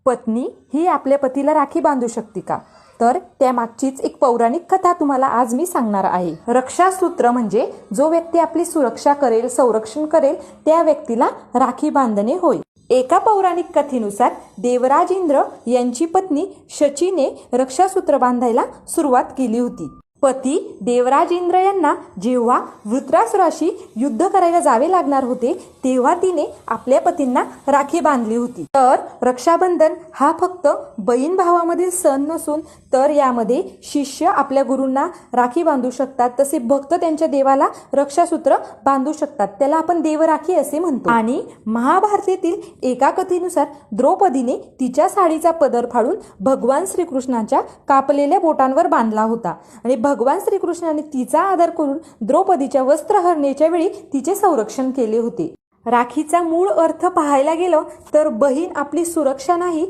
पत्नी ही आपल्या पतीला राखी बांधू शकते का? तर त्यामागचीच एक पौराणिक कथा तुम्हाला आज मी सांगणार आहे. रक्षासूत्र म्हणजे जो व्यक्ती आपली सुरक्षा करेल, संरक्षण करेल त्या व्यक्तीला राखी बांधणे होय. एका पौराणिक कथेनुसार देवराज इंद्र यांची पत्नी शचीने रक्षासूत्र बांधायला सुरुवात केली होती. पती देवराज इंद्र यांना जेव्हा वृत्रासुराशी युद्ध करायला जावे लागणार होते तेव्हा तिने आपल्या पतींना राखी बांधली होती. तर रक्षाबंधन हा फक्त बहीण भावामधील सण नसून तर यामध्ये शिष्य आपल्या गुरूंना राखी बांधू शकतात, तसे भक्त त्यांच्या देवाला रक्षासूत्र बांधू शकतात. त्याला आपण देवराखी असे म्हणतो. आणि महाभारतातील एका कथेनुसार द्रौपदीने तिच्या साडीचा पदर फाडून भगवान श्रीकृष्णाच्या कापलेल्या बोटांवर बांधला होता आणि भगवान श्रीकृष्णाने तिचा आदर करून द्रौपदीच्या वस्त्रहरणेच्या वेळी तिचे संरक्षण केले होते. राखीचा मूळ अर्थ पाहायला गेलो तर बहीण आपली सुरक्षा नाही